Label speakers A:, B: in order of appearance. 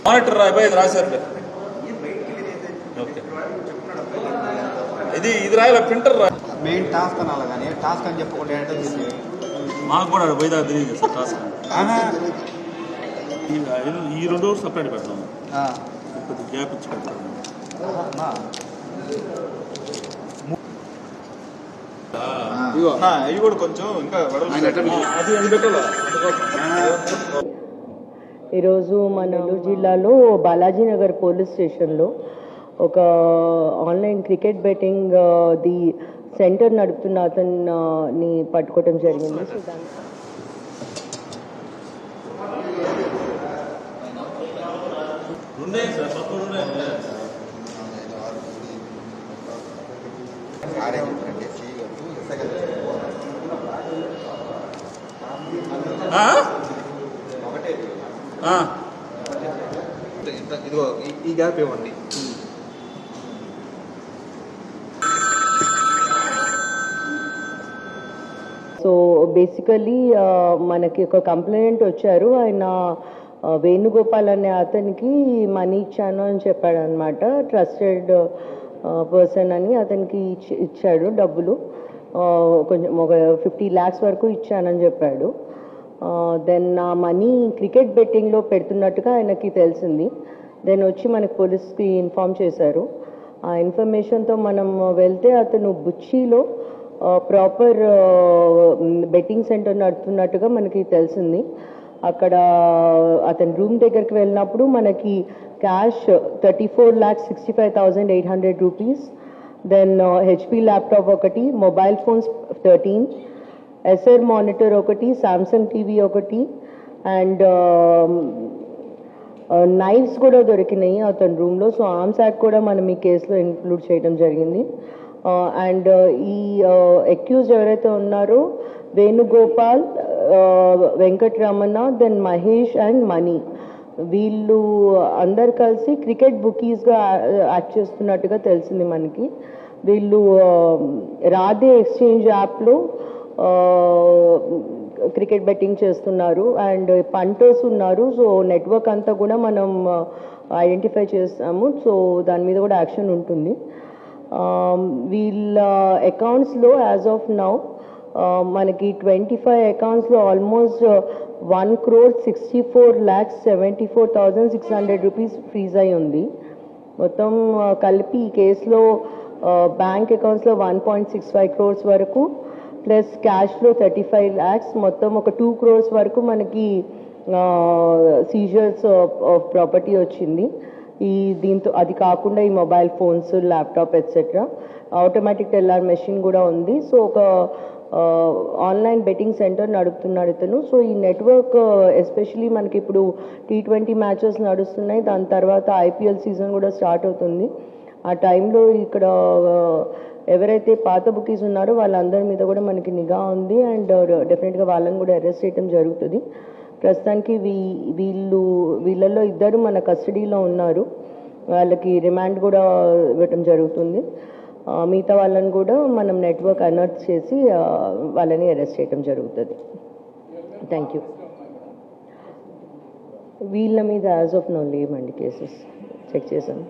A: Monitor ఇది రాశారు. Okay ఇది రాయాల ప్రింటర్
B: మెయిన్ టాస్క్ అనాలి కానీ టాస్క్ అని చెప్పకుండా ఏంటో తీసుకుని
A: మాకు కూడా పోయిదా తెలియదు సార్ టాస్క్. ఈ 2 రోజులు సపరేట్ పెడతాము, కొద్దిగా గ్యాప్ ఇచ్చి పెడతాము. ఇవి కూడా కొంచెం ఇంకా
C: ఈరోజు మన నెల్లూరు జిల్లాలో బాలాజీనగర్ పోలీస్ స్టేషన్లో ఒక online cricket betting the centre నడుపుతున్న అతన్ని పట్టుకోవటం జరిగింది. సో
B: ఇదిగో ఈ గ్యాప్ ఇవ్వండి.
C: సో బేసికలీ మనకి ఒక కంప్లైంట్ వచ్చారు. ఆయన వేణుగోపాల్ అనే అతనికి మనీ ఇచ్చాను అని చెప్పాడు అనమాట. ట్రస్టెడ్ పర్సన్ అని అతనికి ఇచ్చాడు డబ్బులు, కొంచెం ఒక 50 lakhs వరకు ఇచ్చానని చెప్పాడు. దెన్ ఆ మనీ క్రికెట్ బెట్టింగ్లో పెడుతున్నట్టుగా ఆయనకి తెలిసింది. దెన్ వచ్చి మనకి పోలీస్కి ఇన్ఫామ్ చేశారు. ఆ ఇన్ఫర్మేషన్తో మనం వెళ్తే అతను బుచ్చిలో ప్రాపర్ బెట్టింగ్ సెంటర్ నడుపుతున్నట్టుగా మనకి తెలిసింది. అక్కడ అతని రూమ్ దగ్గరికి వెళ్ళినప్పుడు మనకి cash 34,65,800 rupees, then HP laptop ఒకటి, మొబైల్ ఫోన్స్ 13, ఎస్ఆర్ మానిటర్ ఒకటి, సామ్సంగ్ టీవీ ఒకటి, అండ్ నైఫ్స్ కూడా దొరికినాయి అతని రూమ్లో. సో ఆర్మ్స్ యాక్ట్ కూడా మనం ఈ కేసులో ఇంక్లూడ్ చేయడం జరిగింది. అండ్ ఈ అక్యూజ్డ్ ఎవరైతే ఉన్నారో వేణుగోపాల్, వెంకటరమణ, దెన్ మహేష్ అండ్ మణి, వీళ్ళు అందరు కలిసి క్రికెట్ బుకీస్గా యాక్ట్ చేస్తున్నట్టుగా తెలిసింది మనకి. వీళ్ళు రాధే ఎక్స్చేంజ్ యాప్లో క్రికెట్ బెట్టింగ్ చేస్తున్నారు అండ్ పంటర్స్ ఉన్నారు. సో నెట్వర్క్ అంతా కూడా మనం ఐడెంటిఫై చేస్తాము. సో దాని మీద కూడా యాక్షన్ ఉంటుంది. వీళ్ళ అకౌంట్స్లో యాజ్ ఆఫ్ నౌ మనకి 25 అకౌంట్స్లో ఆల్మోస్ట్ 1,64,74,600 రూపీస్ ఫ్రీజ్ అయి ఉంది. మొత్తం కలిపి ఈ కేసులో బ్యాంక్ అకౌంట్స్లో 1.65 crores వరకు, ప్లస్ క్యాష్లో 35 lakhs, మొత్తం ఒక 2 crores వరకు మనకి సీజర్స్ ఆఫ్ ప్రాపర్టీ వచ్చింది. దీంతో అది కాకుండా ఈ mobile phones, laptop etcetera, automatic teller machine కూడా ఉంది. సో ఒక ఆన్లైన్ బెట్టింగ్ సెంటర్ నడుపుతున్నాడు ఇతను. సో ఈ నెట్వర్క్ ఎస్పెషలీ మనకి ఇప్పుడు T20 మ్యాచెస్ నడుస్తున్నాయి, దాని తర్వాత IPL సీజన్ కూడా స్టార్ట్ అవుతుంది. ఆ టైంలో ఇక్కడ ఎవరైతే పాత బుకీస్ ఉన్నారో వాళ్ళందరి మీద కూడా మనకి నిఘా ఉంది అండ్ డెఫినెట్గా వాళ్ళని కూడా అరెస్ట్ చేయడం జరుగుతుంది. ప్రస్తుతానికి వీళ్ళల్లో 2 మన కస్టడీలో ఉన్నారు. వాళ్ళకి రిమాండ్ కూడా ఇవ్వటం జరుగుతుంది. మిగతా వాళ్ళని కూడా మనం నెట్వర్క్ అనర్త్ చేసి వాళ్ళని అరెస్ట్ చేయడం జరుగుతుంది. Thank you. వీళ్ళ మీద యాజ్ ఆఫ్ నో లేవండి కేసెస్, చెక్ చేశాను.